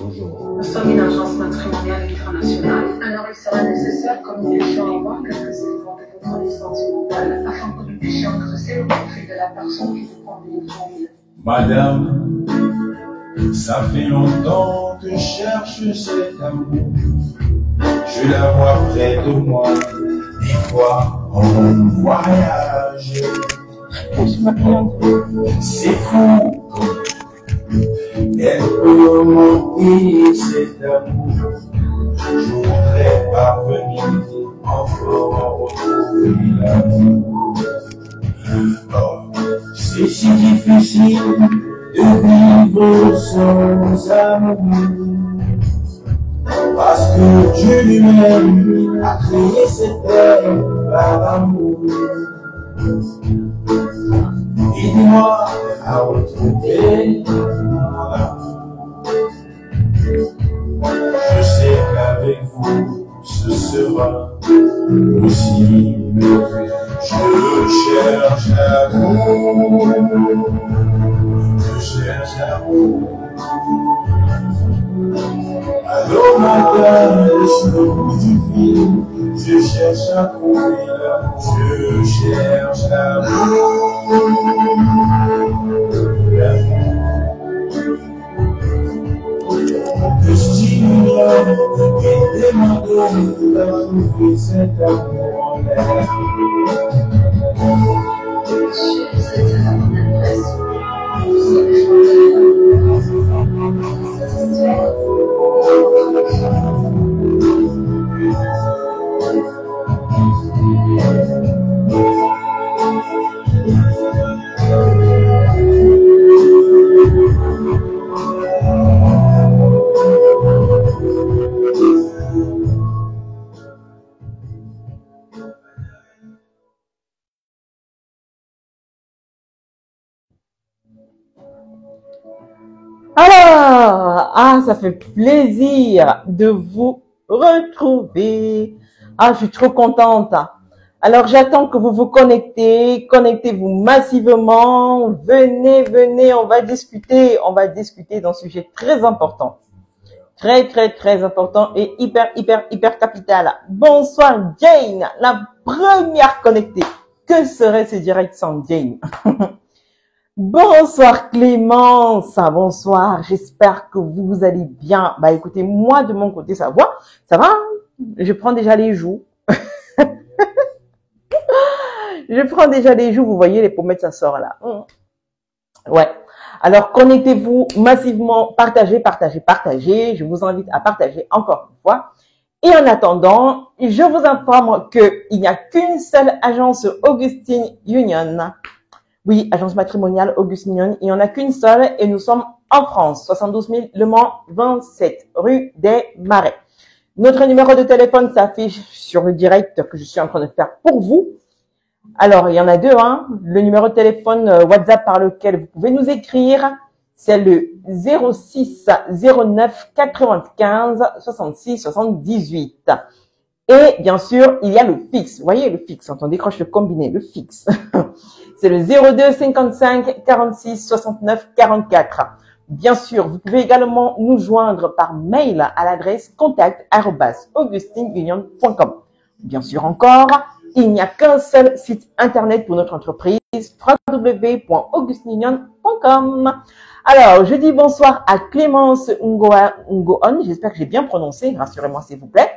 Nous sommes une agence matrimoniale internationale. Alors il sera nécessaire que nous puissions avoir quelques éléments de votre naissance mentale afin que nous puissions dresser le profil de la personne qui vous convient le mieux. Madame, ça fait longtemps que je cherche cet amour. Je la vois près de moi, des fois en voyage. C'est fou, elle peut manquer cet amour. Je voudrais parvenir encore retrouver l'amour. Oh, c'est si difficile de vivre sans amour. Parce que Dieu lui-même a créé cette terre par amour. Aide-moi à retrouver mon amour. Je sais qu'avec vous, ce sera possible. Je cherche l'amour. Je cherche l'amour. Alors madame, laisse le bout du fil. Je cherche à trouver l'amour. Je cherche l'amour. Que stimulant et demandant à trouver cet amour en elle. Monsieur, c'est à mon adresse. Vous avez changé Alors, ça fait plaisir de vous retrouver. Je suis trop contente. Alors, j'attends que vous vous connectez. Connectez-vous massivement. Venez, on va discuter. On va discuter d'un sujet très important. Très important et hyper capital. Bonsoir Jane, la première connectée. Que serait ce direct sans Jane? Bonsoir Clémence, bonsoir, j'espère que vous allez bien. Écoutez, moi de mon côté ça va, je prends déjà les joues. Je prends déjà les joues, vous voyez les pommettes ça sort là. Ouais, alors connectez-vous massivement, partagez, je vous invite à partager encore une fois. Et en attendant, je vous informe qu'il n'y a qu'une seule agence Augustine Union. Oui, agence matrimoniale Augustine Union, il n'y en a qu'une seule et nous sommes en France, 72 000 Le Mans 27, rue des Marais. Notre numéro de téléphone s'affiche sur le direct que je suis en train de faire pour vous. Alors, il y en a deux, Le numéro de téléphone WhatsApp par lequel vous pouvez nous écrire, c'est le 06 09 95 66 78. Et bien sûr, il y a le fixe. Vous voyez le fixe, quand on décroche le combiné, le fixe. C'est le 02 55 46 69 44. Bien sûr, vous pouvez également nous joindre par mail à l'adresse contact@augustineunion.com. Bien sûr encore, il n'y a qu'un seul site internet pour notre entreprise, www.augustineunion.com. Alors, je dis bonsoir à Clémence Ngoon. J'espère que j'ai bien prononcé. Rassurez-moi s'il vous plaît.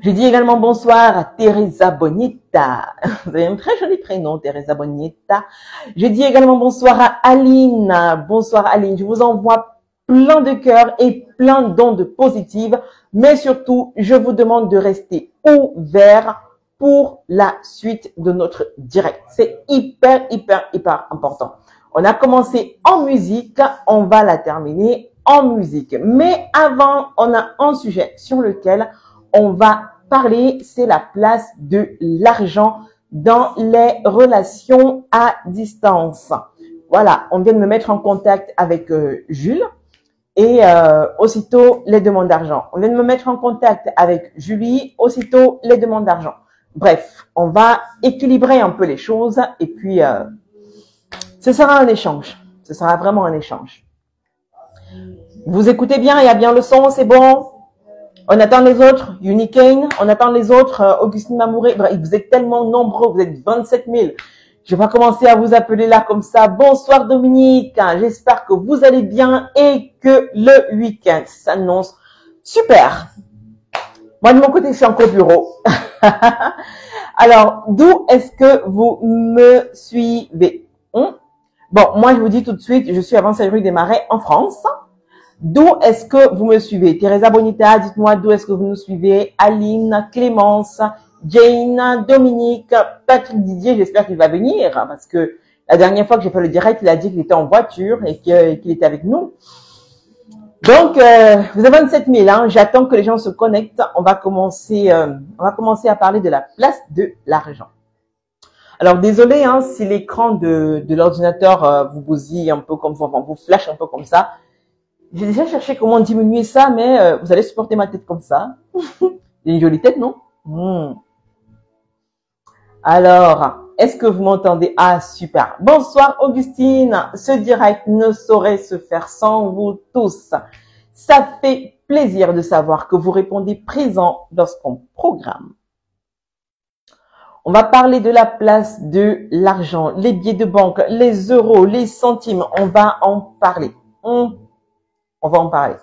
Je dis également bonsoir à Teresa Bonita. Vous avez un très joli prénom, Teresa Bonita. Je dis également bonsoir à Aline. Bonsoir Aline. Je vous envoie plein de cœurs et plein d'ondes positives. Mais surtout, je vous demande de rester ouvert pour la suite de notre direct. C'est hyper important. On a commencé en musique, on va la terminer en musique. Mais avant, on a un sujet sur lequel on va parler, c'est la place de l'argent dans les relations à distance. Voilà, on vient de me mettre en contact avec Jules et aussitôt les demandes d'argent. On vient de me mettre en contact avec Julie, aussitôt les demandes d'argent. Bref, on va équilibrer un peu les choses et puis ce sera un échange. Ce sera vraiment un échange. Vous écoutez bien, il y a bien le son, c'est bon? On attend les autres, Unicane, on attend les autres, Augustine Mamouré. Vous êtes tellement nombreux, vous êtes 27 000. Je vais pas commencer à vous appeler là comme ça. Bonsoir Dominique, j'espère que vous allez bien et que le week-end s'annonce super. Moi de mon côté, je suis encore au bureau. Alors, d'où est-ce que vous me suivez? Bon, moi je vous dis tout de suite, je suis à 25 rue des Marais en France. D'où est-ce que vous me suivez? Teresa Bonita, dites-moi d'où est-ce que vous nous suivez? Aline, Clémence, Jane, Dominique, Patrick Didier, j'espère qu'il va venir parce que la dernière fois que j'ai fait le direct, il a dit qu'il était en voiture et qu'il était avec nous. Donc, vous avez 27 000, hein, j'attends que les gens se connectent. On va commencer à parler de la place de l'argent. Alors, désolé hein, si l'écran de l'ordinateur vous bousille un peu comme vous flash un peu comme ça. J'ai déjà cherché comment diminuer ça, mais vous allez supporter ma tête comme ça. C'est une jolie tête, non? Alors, est-ce que vous m'entendez? Ah, super. Bonsoir, Augustine. Ce direct ne saurait se faire sans vous tous. Ça fait plaisir de savoir que vous répondez présent lorsqu'on programme. On va parler de la place de l'argent, les billets de banque, les euros, les centimes. On va en parler. On va en parler.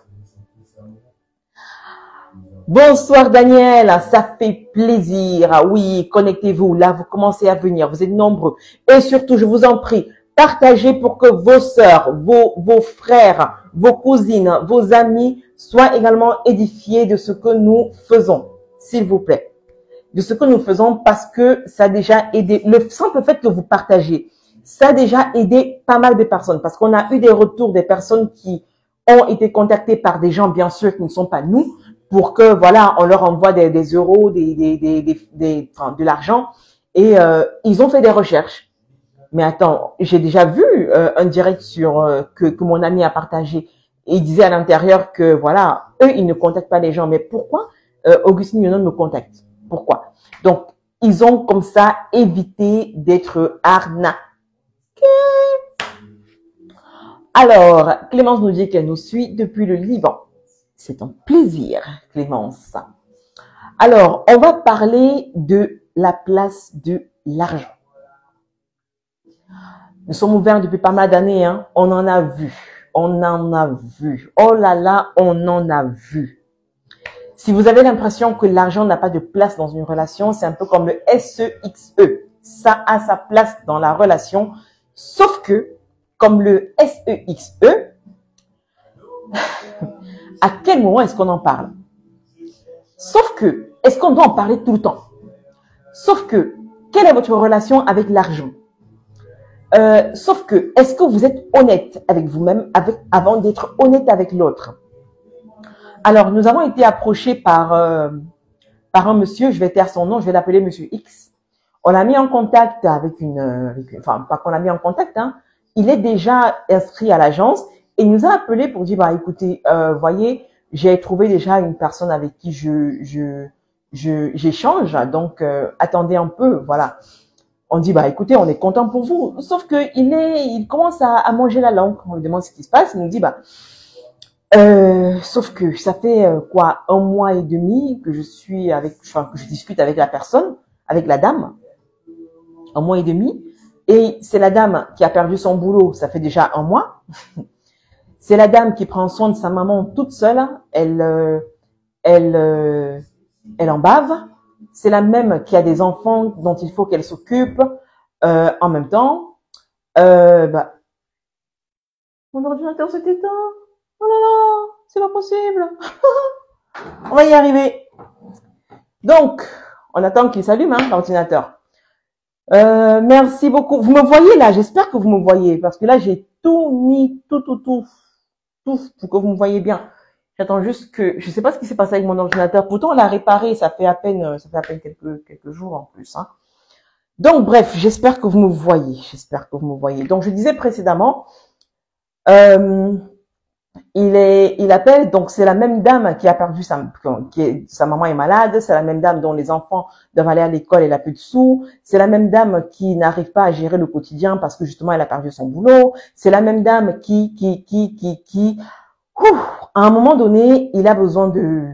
Bonsoir Daniel, ça fait plaisir. Oui, connectez-vous. Là, vous commencez à venir. Vous êtes nombreux. Et surtout, je vous en prie, partagez pour que vos sœurs, vos frères, vos cousines, vos amis soient également édifiés de ce que nous faisons. S'il vous plaît. De ce que nous faisons parce que ça a déjà aidé. Le simple fait que vous partagez, ça a déjà aidé pas mal de personnes. Parce qu'on a eu des retours des personnes qui ont été contactés par des gens, bien sûr, qui ne sont pas nous, pour que, voilà, on leur envoie des euros, de l'argent. Et ils ont fait des recherches. Mais attends, j'ai déjà vu un direct que mon ami a partagé. Et il disait à l'intérieur que, voilà, eux, ils ne contactent pas les gens. Mais pourquoi Augustine Yonon me contacte? Pourquoi? Donc, ils ont comme ça évité d'être arnaqués. Alors, Clémence nous dit qu'elle nous suit depuis le Liban. C'est un plaisir, Clémence. Alors, on va parler de la place de l'argent. Nous sommes ouverts depuis pas mal d'années, hein. On en a vu. On en a vu. Oh là là, on en a vu. Si vous avez l'impression que l'argent n'a pas de place dans une relation, c'est un peu comme le SEXE. Ça a sa place dans la relation, sauf que, comme le SEXE, à quel moment est-ce qu'on en parle? Sauf que, est-ce qu'on doit en parler tout le temps? Sauf que, quelle est votre relation avec l'argent? Sauf que, est-ce que vous êtes honnête avec vous-même avant d'être honnête avec l'autre? Alors, nous avons été approchés par un monsieur, je vais taire son nom, je vais l'appeler monsieur X. On l'a mis en contact avec enfin, pas qu'on l'a mis en contact, hein. Il est déjà inscrit à l'agence et il nous a appelé pour dire, bah, écoutez, voyez, j'ai trouvé déjà une personne avec qui j'échange, donc attendez un peu, voilà. On dit, bah, écoutez, on est content pour vous. Sauf que il commence à manger la langue. On lui demande ce qui se passe. Il nous dit, bah, sauf que ça fait quoi, 1 mois et demi que que je discute avec la personne, avec la dame. 1 mois et demi. Et c'est la dame qui a perdu son boulot, ça fait déjà 1 mois. C'est la dame qui prend soin de sa maman toute seule. Elle en bave. C'est la même qui a des enfants dont il faut qu'elle s'occupe en même temps. Bah, mon ordinateur s'est éteint. Oh là là, c'est pas possible. On va y arriver. Donc, on attend qu'il s'allume, hein, l'ordinateur. Merci beaucoup. Vous me voyez là? J'espère que vous me voyez parce que là j'ai tout mis, tout pour que vous me voyez bien. J'attends juste que, je sais pas ce qui s'est passé avec mon ordinateur. Pourtant on l'a réparé, ça fait à peine quelques jours en plus, hein. Donc bref, j'espère que vous me voyez. J'espère que vous me voyez. Donc je disais précédemment, il appelle, donc c'est la même dame qui a perdu sa maman est malade, c'est la même dame dont les enfants doivent aller à l'école, elle a plus de sous, c'est la même dame qui n'arrive pas à gérer le quotidien parce que justement elle a perdu son boulot, c'est la même dame qui, À un moment donné, il a besoin de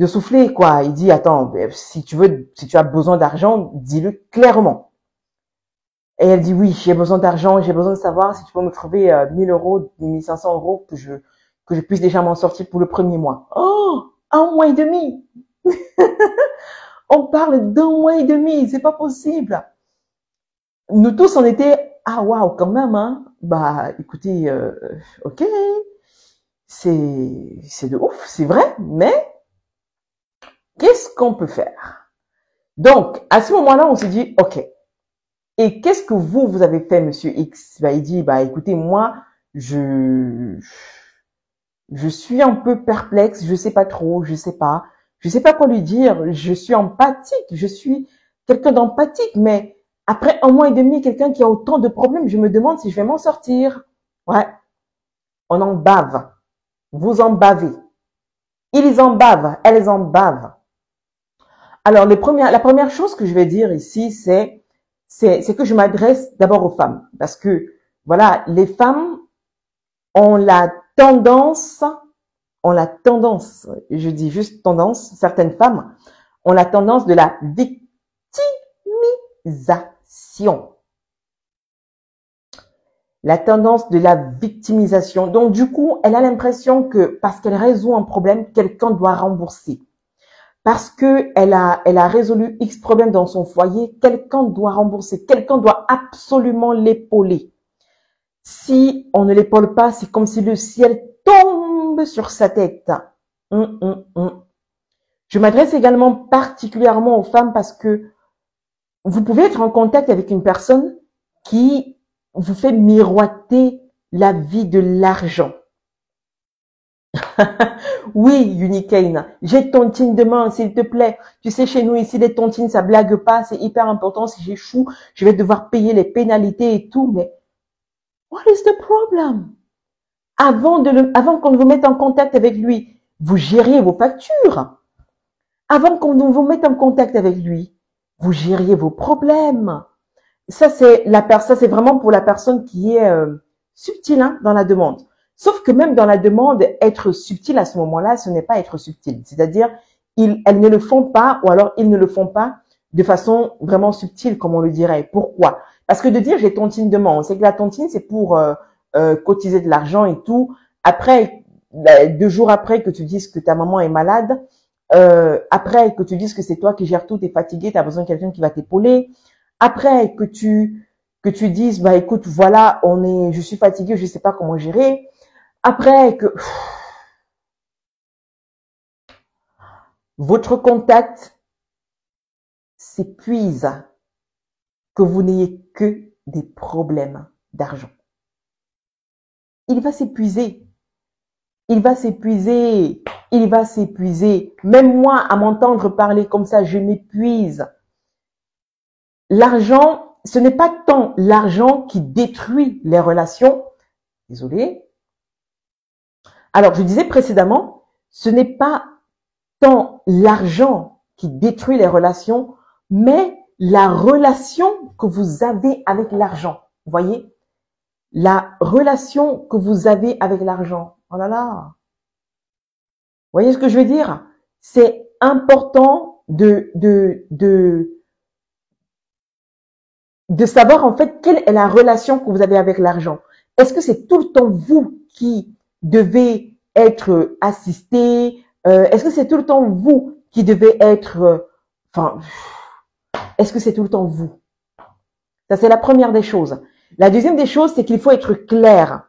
souffler, quoi. Il dit, attends, si tu as besoin d'argent, dis-le clairement. Et elle dit, oui, j'ai besoin d'argent, j'ai besoin de savoir si tu peux me trouver 1000 euros, 1500 euros que je puisse déjà m'en sortir pour le premier mois. Oh, 1 mois et demi. On parle d'1 mois et demi, c'est pas possible. Nous tous, on était, ah waouh, quand même, hein. Bah, écoutez, ok, c'est de ouf, c'est vrai, mais qu'est-ce qu'on peut faire? Donc, à ce moment-là, on se dit, ok, et qu'est-ce que vous avez fait, monsieur X? Bah, il dit, bah, écoutez, moi, je suis un peu perplexe, je sais pas trop, je sais pas quoi lui dire, je suis empathique, je suis quelqu'un d'empathique, mais après 1 mois et demi, quelqu'un qui a autant de problèmes, je me demande si je vais m'en sortir. Ouais, on en bave, vous en bavez, ils en bavent, elles en bavent. Alors, la première chose que je vais dire ici, c'est que je m'adresse d'abord aux femmes, parce que, voilà, les femmes ont la tendance, je dis juste tendance, certaines femmes ont la tendance de la victimisation. La tendance de la victimisation. Donc, du coup, elle a l'impression que parce qu'elle résout un problème, quelqu'un doit rembourser. Parce que elle a résolu X problème dans son foyer, quelqu'un doit rembourser, quelqu'un doit absolument l'épauler. Si on ne l'épaule pas, c'est comme si le ciel tombe sur sa tête. Je m'adresse également particulièrement aux femmes parce que vous pouvez être en contact avec une personne qui vous fait miroiter la vie de l'argent. Oui, Unicane, j'ai tontine demain, s'il te plaît. Tu sais, chez nous, ici, les tontines, ça blague pas, c'est hyper important. Si j'échoue, je vais devoir payer les pénalités et tout, mais what is the problem? Avant qu'on vous mette en contact avec lui, vous gériez vos factures. Avant qu'on vous mette en contact avec lui, vous gériez vos problèmes. Ça, c'est vraiment pour la personne qui est subtile, hein, dans la demande. Sauf que même dans la demande, être subtil à ce moment-là, ce n'est pas être subtil. C'est-à-dire, elles ne le font pas, ou alors ils ne le font pas de façon vraiment subtile, comme on le dirait. Pourquoi? Parce que de dire j'ai tontine demain, on sait que la tontine, c'est pour cotiser de l'argent et tout. Après, 2 jours après que tu dises que ta maman est malade, après que tu dises que c'est toi qui gères tout, t'es fatigué, t'as besoin de quelqu'un qui va t'épauler. Après que tu dises, bah écoute, voilà, je suis fatiguée, je sais pas comment gérer. Après que votre contact s'épuise, que vous n'ayez que des problèmes d'argent. Il va s'épuiser. Il va s'épuiser. Il va s'épuiser. Même moi, à m'entendre parler comme ça, je m'épuise. L'argent, ce n'est pas tant l'argent qui détruit les relations. Désolé. Alors, je disais précédemment, ce n'est pas tant l'argent qui détruit les relations, mais la relation que vous avez avec l'argent. Vous voyez? La relation que vous avez avec l'argent. Oh là là. Vous voyez ce que je veux dire? C'est important de savoir en fait quelle est la relation que vous avez avec l'argent. Est-ce que c'est tout le temps vous qui devez être assisté? Est-ce que c'est tout le temps vous qui devez être... est-ce que c'est tout le temps vous? Ça, c'est la première des choses. La deuxième des choses, c'est qu'il faut être clair.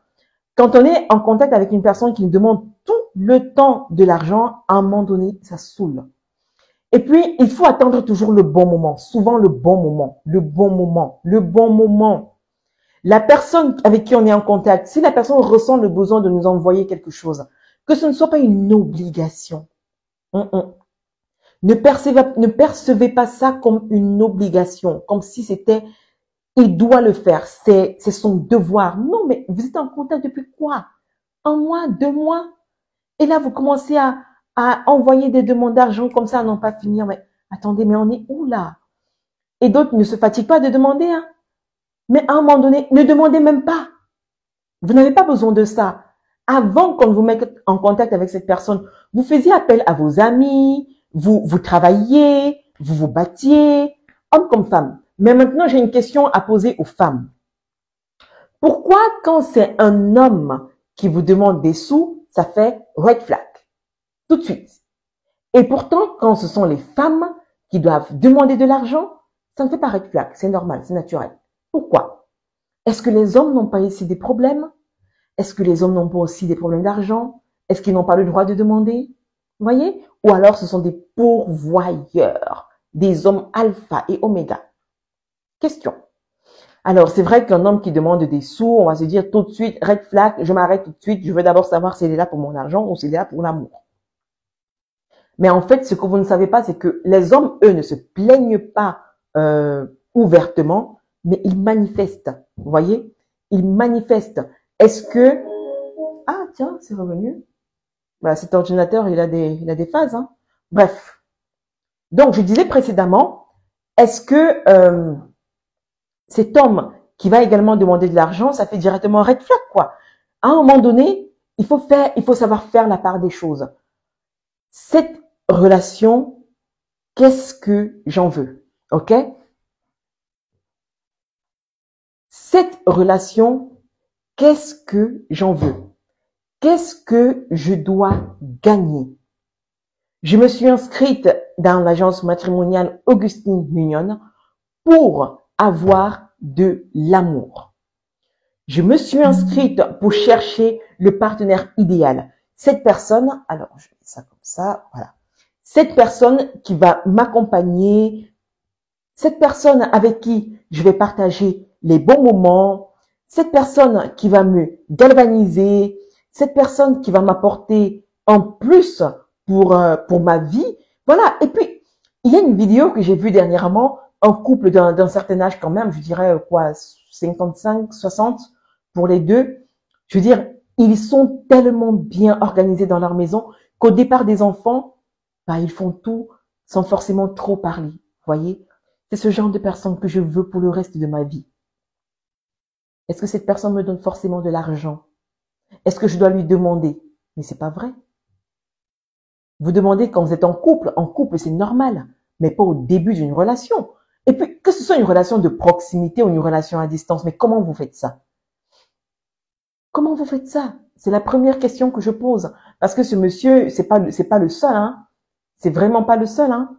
Quand on est en contact avec une personne qui nous demande tout le temps de l'argent, à un moment donné, ça saoule. Et puis, il faut attendre toujours le bon moment. Souvent, le bon moment. Le bon moment. Le bon moment. La personne avec qui on est en contact, si la personne ressent le besoin de nous envoyer quelque chose, que ce ne soit pas une obligation. Ne percevez pas ça comme une obligation, comme si c'était, il doit le faire, c'est son devoir. Non, mais vous êtes en contact depuis quoi? 1 mois, 2 mois? Et là, vous commencez à envoyer des demandes d'argent comme ça à n'en pas finir. Mais attendez, mais on est où là? Et d'autres ne se fatiguent pas de demander, hein. Mais à un moment donné, ne demandez même pas. Vous n'avez pas besoin de ça. Avant qu'on vous mette en contact avec cette personne, vous faisiez appel à vos amis, vous travailliez, vous vous battiez, homme comme femme. Mais maintenant, j'ai une question à poser aux femmes. Pourquoi quand c'est un homme qui vous demande des sous, ça fait red flag tout de suite? Et pourtant, quand ce sont les femmes qui doivent demander de l'argent, ça ne fait pas red flag, c'est normal, c'est naturel. Pourquoi? Est-ce que les hommes n'ont pas ici des problèmes? Est-ce que les hommes n'ont pas aussi des problèmes d'argent? Est-ce qu'ils n'ont pas le droit de demander? Vous voyez? Ou alors ce sont des pourvoyeurs, des hommes alpha et oméga. Question. Alors, c'est vrai qu'un homme qui demande des sous, on va se dire tout de suite, red flag, je m'arrête tout de suite, je veux d'abord savoir s'il est là pour mon argent ou s'il est là pour l'amour. Mais en fait, ce que vous ne savez pas, c'est que les hommes, eux, ne se plaignent pas ouvertement, mais ils manifestent. Vous voyez? Ils manifestent. Est-ce que... Ah, tiens, c'est revenu. Bah, cet ordinateur, il a des phases. Hein. Bref. Donc, je disais précédemment, est-ce que cet homme qui va également demander de l'argent, ça fait directement red flag, quoi. À un moment donné, il faut savoir faire la part des choses. Cette relation, qu'est-ce que j'en veux? Ok? Cette relation, qu'est-ce que j'en veux? Qu'est-ce que je dois gagner? Je me suis inscrite dans l'agence matrimoniale Augustine Mignonne pour avoir de l'amour. Je me suis inscrite pour chercher le partenaire idéal. Cette personne, alors je fais ça comme ça, voilà. Cette personne qui va m'accompagner, cette personne avec qui je vais partager les bons moments, cette personne qui va me galvaniser, cette personne qui va m'apporter en plus pour ma vie. Voilà. Et puis, il y a une vidéo que j'ai vue dernièrement, un couple d'un certain âge quand même, je dirais quoi, 55, 60 pour les deux. Je veux dire, ils sont tellement bien organisés dans leur maison qu'au départ des enfants, bah, ils font tout sans forcément trop parler. Vous voyez? C'est ce genre de personne que je veux pour le reste de ma vie. Est-ce que cette personne me donne forcément de l'argent? Est-ce que je dois lui demander? Mais c'est pas vrai. Vous demandez quand vous êtes en couple c'est normal, mais pas au début d'une relation. Et puis, que ce soit une relation de proximité ou une relation à distance, mais comment vous faites ça? Comment vous faites ça? C'est la première question que je pose. Parce que ce monsieur, c'est pas le seul, hein. C'est vraiment pas le seul, hein.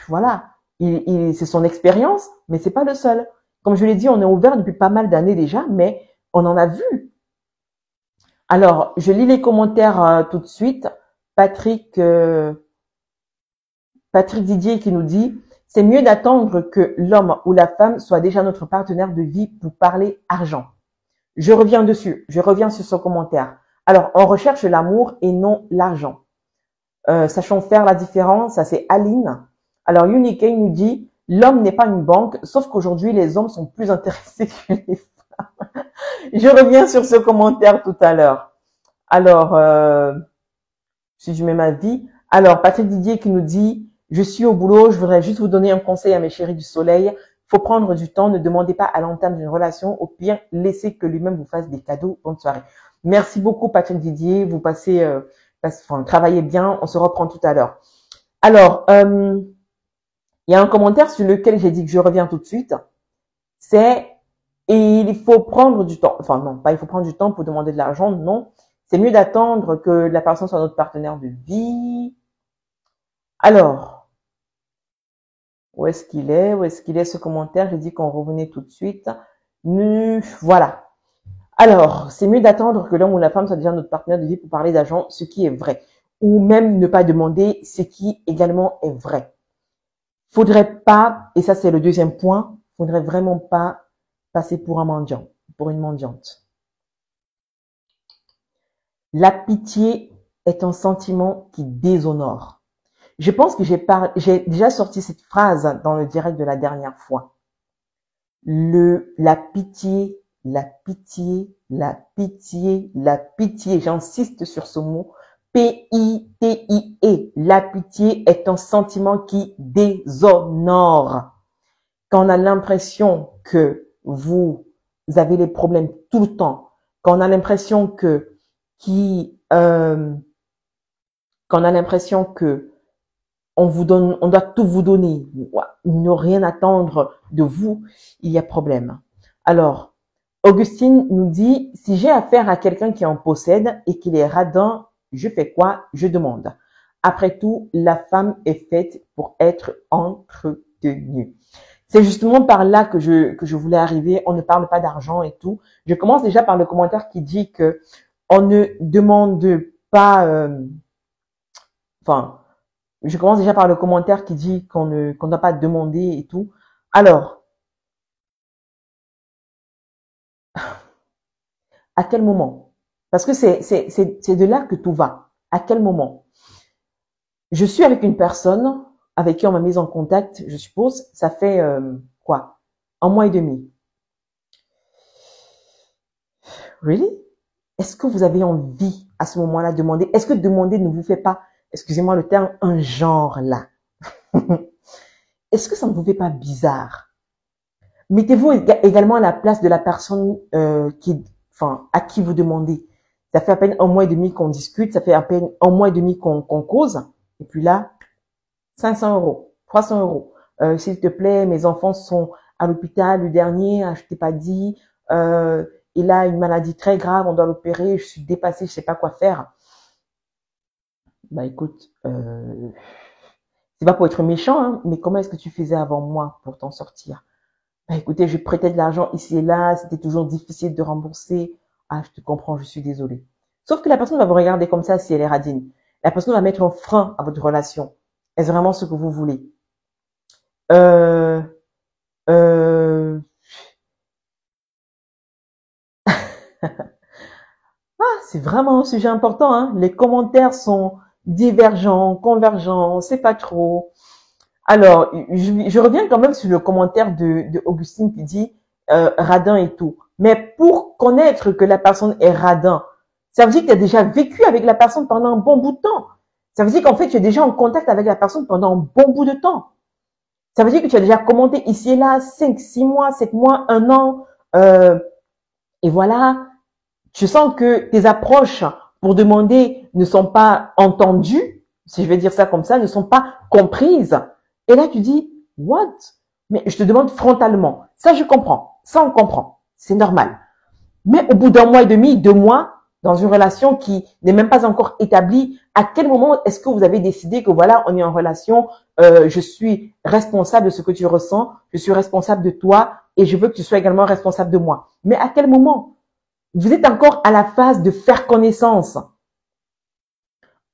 Voilà. C'est son expérience, mais c'est pas le seul. Comme je l'ai dit, on est ouvert depuis pas mal d'années déjà, mais on en a vu. Alors, je lis les commentaires tout de suite. Patrick Didier qui nous dit « C'est mieux d'attendre que l'homme ou la femme soit déjà notre partenaire de vie pour parler argent. » Je reviens dessus, je reviens sur ce commentaire. Alors, on recherche l'amour et non l'argent. Sachons faire la différence, ça c'est Aline. Alors, Unique nous dit « L'homme n'est pas une banque, sauf qu'aujourd'hui, les hommes sont plus intéressés que les femmes. » Je reviens sur ce commentaire tout à l'heure. Alors, si je mets ma vie. Alors, Patrick Didier qui nous dit « Je suis au boulot, je voudrais juste vous donner un conseil à mes chéris du soleil. Faut prendre du temps, ne demandez pas à l'entame d'une relation. Au pire, laissez que lui-même vous fasse des cadeaux. Bonne soirée. » Merci beaucoup, Patrick Didier. Vous travaillez bien. On se reprend tout à l'heure. Alors, il y a un commentaire sur lequel j'ai dit que je reviens tout de suite. C'est « Il faut prendre du temps. » Enfin, non, pas il faut prendre du temps pour demander de l'argent. Non. C'est mieux d'attendre que la personne soit notre partenaire de vie. Alors, où est-ce qu'il est? Où est-ce qu'il est ce commentaire? J'ai dit qu'on revenait tout de suite. Voilà. Alors, c'est mieux d'attendre que l'homme ou la femme soit déjà notre partenaire de vie pour parler d'argent, ce qui est vrai. Ou même ne pas demander, ce qui également est vrai. Faudrait pas, et ça c'est le deuxième point, faudrait vraiment pas passer pour un mendiant, pour une mendiante. La pitié est un sentiment qui déshonore. Je pense que j'ai déjà sorti cette phrase dans le direct de la dernière fois. La pitié, la pitié, la pitié, la pitié. J'insiste sur ce mot. P-I-T-I-E. La pitié est un sentiment qui déshonore. Quand on a l'impression que vous avez les problèmes tout le temps, quand on a l'impression que quand on a l'impression que on vous donne, on doit tout vous donner, ne rien attendre de vous, il y a problème. Alors, Augustine nous dit, si j'ai affaire à quelqu'un qui en possède et qu'il est radin, je fais quoi? Je demande. Après tout, la femme est faite pour être entretenue. C'est justement par là que je voulais arriver. On ne parle pas d'argent et tout. Je commence déjà par le commentaire qui dit que on ne demande pas, je commence déjà par le commentaire qui dit qu'on ne doit pas demander et tout. Alors, à quel moment? Parce que c'est de là que tout va. À quel moment? Je suis avec une personne avec qui on m'a mise en contact, je suppose, ça fait quoi? 1 mois et demi. Really? Est-ce que vous avez envie à ce moment-là de demander? Est-ce que demander ne vous fait pas, excusez-moi le terme, un genre là? Est-ce que ça ne vous fait pas bizarre? Mettez-vous également à la place de la personne à qui vous demandez. Ça fait à peine 1 mois et demi qu'on discute, ça fait à peine 1 mois et demi qu'on cause. Et puis là, 500 €, 300 €. S'il te plaît, mes enfants sont à l'hôpital, le dernier, je t'ai pas dit. Il a une maladie très grave, on doit l'opérer, je suis dépassée, je sais pas quoi faire. Bah écoute, c'est pas pour être méchant, hein, mais comment est-ce que tu faisais avant moi pour t'en sortir? Bah écoutez, je prêtais de l'argent ici et là, c'était toujours difficile de rembourser. Ah, je te comprends, je suis désolée. Sauf que la personne va vous regarder comme ça si elle est radine. La personne va mettre un frein à votre relation. Est-ce vraiment ce que vous voulez? C'est vraiment un sujet important, hein. Les commentaires sont divergents, convergents, c'est pas trop. Alors, je reviens quand même sur le commentaire de Augustine qui dit radin et tout. Mais pour connaître que la personne est radin, ça veut dire que tu as déjà vécu avec la personne pendant un bon bout de temps. Ça veut dire qu'en fait, tu es déjà en contact avec la personne pendant un bon bout de temps. Ça veut dire que tu as déjà commenté ici et là 5, 6 mois, 7 mois, 1 an. Et voilà, tu sens que tes approches pour demander ne sont pas entendues, si je vais dire ça comme ça, ne sont pas comprises. Et là, tu dis, what? Mais je te demande frontalement. Ça, je comprends. Ça, on comprend. C'est normal. Mais au bout d'1 mois et demi, 2 mois, dans une relation qui n'est même pas encore établie, à quel moment est-ce que vous avez décidé que voilà, on est en relation, je suis responsable de ce que tu ressens, je suis responsable de toi et je veux que tu sois également responsable de moi. Mais à quel moment? Vous êtes encore à la phase de faire connaissance.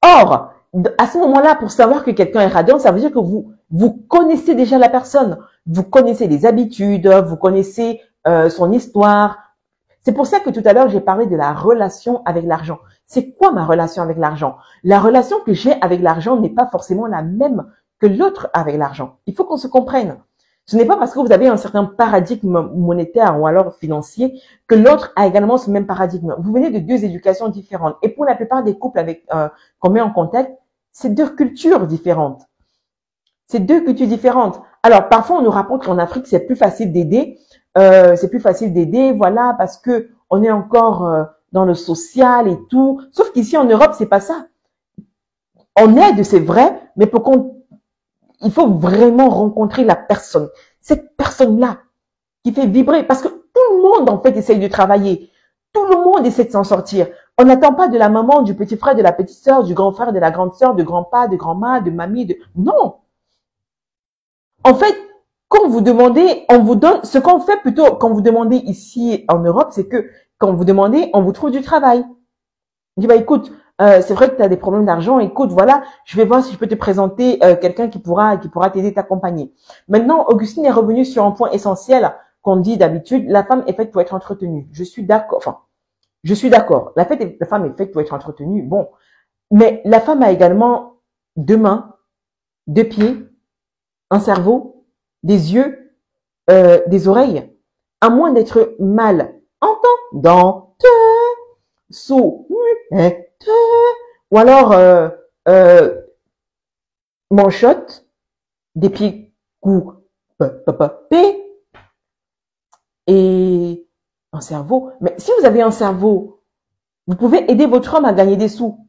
Or, à ce moment-là, pour savoir que quelqu'un est radin, ça veut dire que vous connaissez déjà la personne. Vous connaissez les habitudes, vous connaissez son histoire. C'est pour ça que tout à l'heure, j'ai parlé de la relation avec l'argent. C'est quoi ma relation avec l'argent? La relation que j'ai avec l'argent n'est pas forcément la même que l'autre avec l'argent. Il faut qu'on se comprenne. Ce n'est pas parce que vous avez un certain paradigme monétaire ou alors financier que l'autre a également ce même paradigme. Vous venez de 2 éducations différentes. Et pour la plupart des couples avec qu'on met en contact, c'est 2 cultures différentes. C'est 2 cultures différentes. Alors, parfois, on nous rapporte qu'en Afrique, c'est plus facile d'aider. Voilà, parce que on est encore dans le social et tout. Sauf qu'ici, en Europe, c'est pas ça. On aide, c'est vrai, mais il faut vraiment rencontrer la personne. Cette personne-là qui fait vibrer. Parce que tout le monde, en fait, essaye de travailler. Tout le monde essaie de s'en sortir. On n'attend pas de la maman, du petit frère, de la petite sœur, du grand frère, de la grande sœur, de grand-pa, de grand-ma, de mamie, non. En fait, quand vous demandez, on vous donne, ce qu'on fait plutôt quand vous demandez ici en Europe, c'est que quand vous demandez, on vous trouve du travail. On dit, bah écoute, c'est vrai que tu as des problèmes d'argent, écoute, voilà, je vais voir si je peux te présenter quelqu'un qui pourra t'aider, t'accompagner. Maintenant, Augustine est revenue sur un point essentiel qu'on dit d'habitude, la femme est faite pour être entretenue. Je suis d'accord, la femme est faite pour être entretenue, bon. Mais la femme a également 2 mains, 2 pieds, un cerveau, des yeux, des oreilles, à moins d'être mal entendante, sourde, ou alors manchotte, des pieds courts, et Un cerveau. Mais si vous avez un cerveau, vous pouvez aider votre homme à gagner des sous.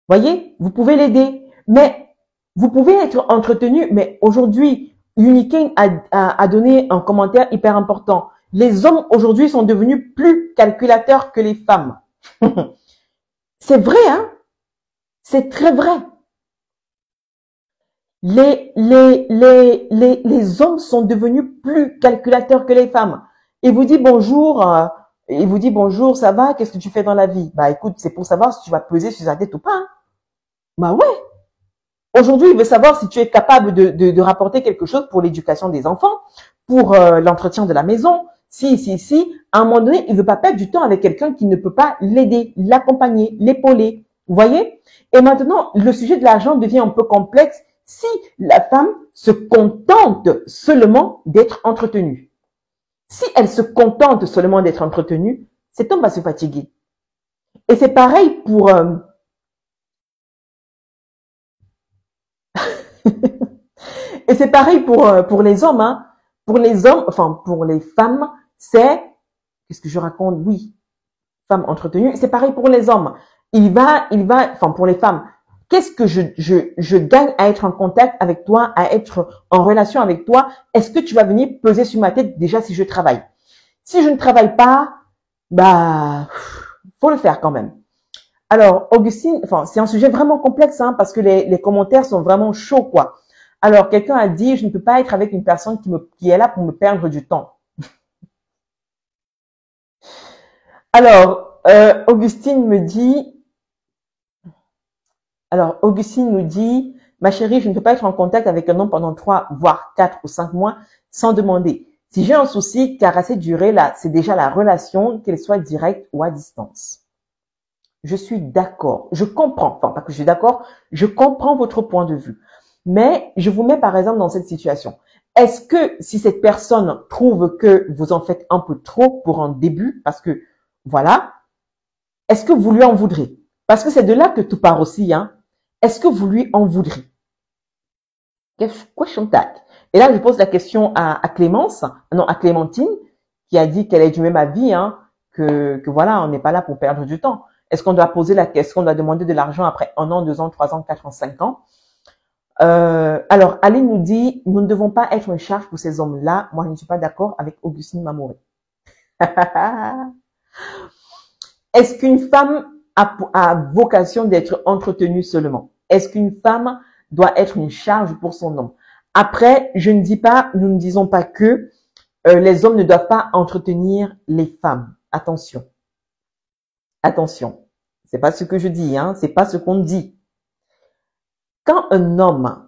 Voyez, vous pouvez l'aider. Mais vous pouvez être entretenu. Mais aujourd'hui, Uniking a donné un commentaire hyper important. Les hommes aujourd'hui sont devenus plus calculateurs que les femmes. C'est vrai, hein? C'est très vrai. Les hommes sont devenus plus calculateurs que les femmes. Il vous dit bonjour, ça va, qu'est-ce que tu fais dans la vie? Bah écoute, c'est pour savoir si tu vas peser sur sa tête ou pas. Hein. Bah ouais. Aujourd'hui, il veut savoir si tu es capable de rapporter quelque chose pour l'éducation des enfants, pour l'entretien de la maison. Si, à un moment donné, il veut pas perdre du temps avec quelqu'un qui ne peut pas l'aider, l'accompagner, l'épauler. Vous voyez? Et maintenant, le sujet de l'argent devient un peu complexe si la femme se contente seulement d'être entretenue. Si elle se contente seulement d'être entretenue, cet homme va se fatiguer. Et c'est pareil pour... Et c'est pareil pour les hommes. Hein. Pour les hommes, enfin pour les femmes, c'est... Qu'est-ce que je raconte? Oui, femme entretenue. C'est pareil pour les hommes. Enfin pour les femmes. Qu'est-ce que je gagne à être en contact avec toi, à être en relation avec toi? Est-ce que tu vas venir peser sur ma tête déjà si je travaille? Si je ne travaille pas, bah, faut le faire quand même. Alors, Augustine, enfin, c'est un sujet vraiment complexe, hein, parce que les commentaires sont vraiment chauds, quoi. Alors, quelqu'un a dit, je ne peux pas être avec une personne qui est là pour me perdre du temps. Alors, Augustine nous dit, ma chérie, je ne peux pas être en contact avec un homme pendant 3, voire 4 ou 5 mois sans demander. Si j'ai un souci, car à cette durée-là, c'est déjà la relation, qu'elle soit directe ou à distance. Je suis d'accord. Je comprends. Enfin, pas que je suis d'accord. Je comprends votre point de vue. Mais je vous mets par exemple dans cette situation. Est-ce que si cette personne trouve que vous en faites un peu trop pour un début, parce que voilà, est-ce que vous lui en voudrez? Parce que c'est de là que tout part aussi, hein. Est-ce que vous lui en voudrez? Question tag. Et là, je pose la question à Clémentine, qui a dit qu'elle est du même avis, hein, que voilà, on n'est pas là pour perdre du temps. Est-ce qu'on doit poser la question, on doit demander de l'argent après 1 an, 2 ans, 3 ans, 4 ans, 5 ans? Alors, Aline nous dit, nous ne devons pas être une charge pour ces hommes-là. Moi, je ne suis pas d'accord avec Augustine Mamouré. Est-ce qu'une femme a vocation d'être entretenue seulement? Est-ce qu'une femme doit être une charge pour son homme? Après, nous ne disons pas que les hommes ne doivent pas entretenir les femmes. Attention. Attention. C'est pas ce que je dis, hein. C'est pas ce qu'on dit. Quand un homme,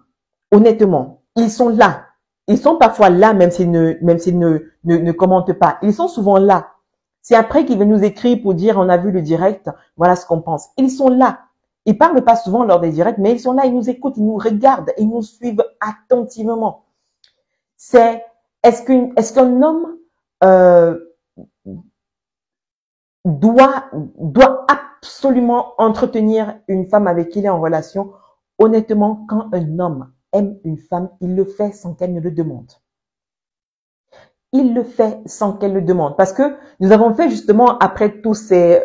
honnêtement, ils sont là. Ils sont parfois là, même s'ils ne commentent pas. Ils sont souvent là. C'est après qu'ils viennent nous écrire pour dire, on a vu le direct, voilà ce qu'on pense. Ils sont là. Ils parlent pas souvent lors des directs, mais ils sont là, ils nous écoutent, ils nous regardent, ils nous suivent attentivement. Est-ce qu'un homme doit absolument entretenir une femme avec qui il est en relation? Honnêtement, quand un homme aime une femme, il le fait sans qu'elle ne le demande. Il le fait sans qu'elle le demande. Parce que nous avons fait justement, après tous ces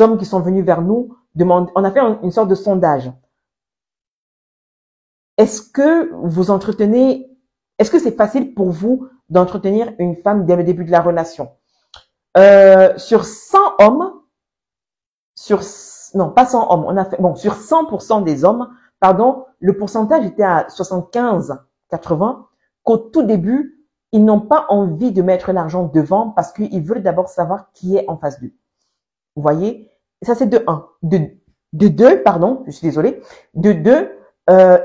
hommes qui sont venus vers nous, on a fait une sorte de sondage. Est-ce que c'est facile pour vous d'entretenir une femme dès le début de la relation? Sur 100 hommes, sur 100% des hommes, le pourcentage était à 75-80, qu'au tout début, ils n'ont pas envie de mettre l'argent devant parce qu'ils veulent d'abord savoir qui est en face d'eux. Vous voyez? Ça, c'est de 1. De 2, pardon, je suis désolée. De 2,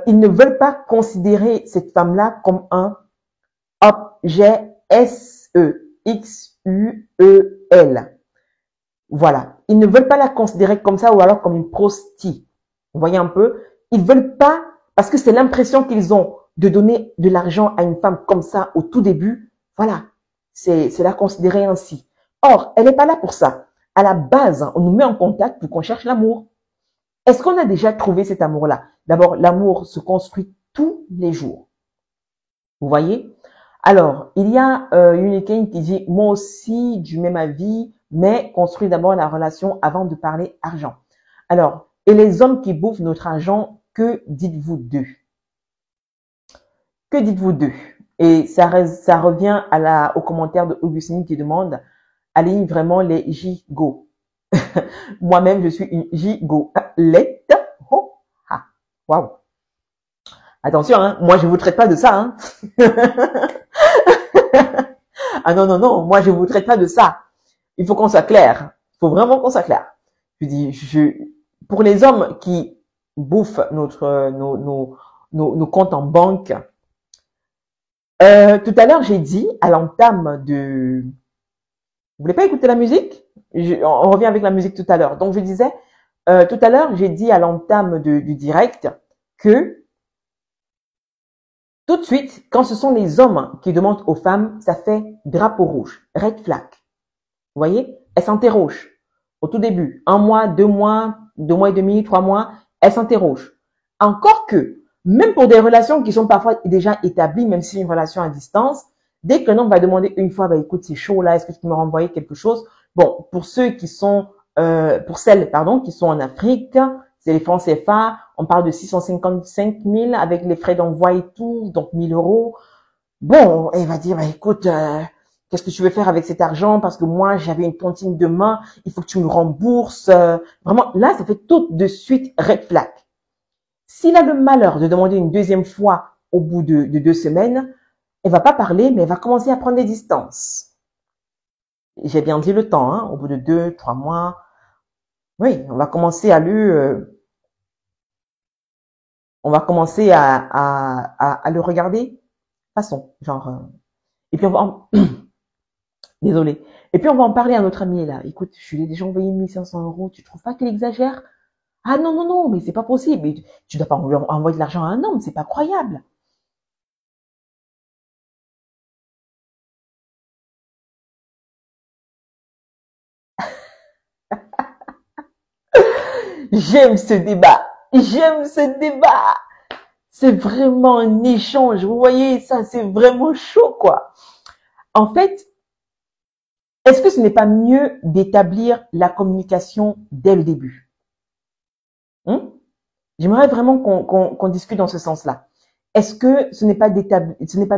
ils ne veulent pas considérer cette femme-là comme un objet S-E-X-U-E-L. Voilà. Ils ne veulent pas la considérer comme ça ou alors comme une prostituée. Vous voyez un peu? Ils veulent pas, parce que c'est l'impression qu'ils ont de donner de l'argent à une femme comme ça au tout début. Voilà. C'est la considérer ainsi. Or, elle n'est pas là pour ça. À la base, on nous met en contact pour qu'on cherche l'amour. Est-ce qu'on a déjà trouvé cet amour-là? D'abord, l'amour se construit tous les jours. Vous voyez? Alors, il y a Unicain qui dit, moi aussi, du même avis, mais construis d'abord la relation avant de parler argent. Alors, et les hommes qui bouffent notre argent, que dites-vous d'eux? Que dites-vous d'eux? Et ça revient au commentaire de Augustine qui demande, aligne vraiment les gigots. Moi-même, je suis une gigolette. Oh, ah, waouh. Attention, hein, moi, je vous traite pas de ça, hein. Ah non, non, non, moi, je vous traite pas de ça. Il faut qu'on soit clair. Il faut vraiment qu'on soit clair. Je dis, pour les hommes qui bouffent nos comptes en banque, tout à l'heure, j'ai dit à l'entame de... Vous voulez pas écouter la musique? On revient avec la musique tout à l'heure. Donc, je disais, tout à l'heure, j'ai dit à l'entame du direct que tout de suite, quand ce sont les hommes qui demandent aux femmes, ça fait drapeau rouge, red flag. Vous voyez? Elles s'interrogent. Au tout début, 1 mois, 2 mois, 2 mois et demi, 3 mois, elles s'interrogent. Encore que, même pour des relations qui sont parfois déjà établies, même si c'est une relation à distance, dès qu'un homme va demander une fois, bah, écoute, c'est chaud là, est-ce que tu peux me renvoyer quelque chose? Bon, pour ceux qui sont, pour celles, pardon, qui sont en Afrique, c'est les francs CFA, on parle de 655 000 avec les frais d'envoi et tout, donc 1 000 euros. Bon, elle va dire, bah, écoute, qu'est-ce que tu veux faire avec cet argent? Parce que moi, j'avais une tontine de main, il faut que tu me rembourses. Vraiment, là, ça fait tout de suite red flag. S'il a le malheur de demander une deuxième fois au bout de 2 semaines, elle va pas parler, mais elle va commencer à prendre des distances. J'ai bien dit le temps, hein, au bout de 2, 3 mois. Oui, on va commencer à on va commencer à le regarder façon, genre. Et puis on va désolé. Et puis on va en parler à notre ami là. Écoute, je lui ai déjà envoyé 1 500 euros. Tu trouves pas qu'il exagère? Ah non, non, non, mais c'est pas possible. Mais tu dois pas envoyer de l'argent à un homme, c'est pas croyable. J'aime ce débat. J'aime ce débat. C'est vraiment un échange. Vous voyez, ça, c'est vraiment chaud, quoi. En fait, est-ce que ce n'est pas mieux d'établir la communication dès le début? J'aimerais vraiment qu'on discute dans ce sens-là. Est-ce que ce n'est pas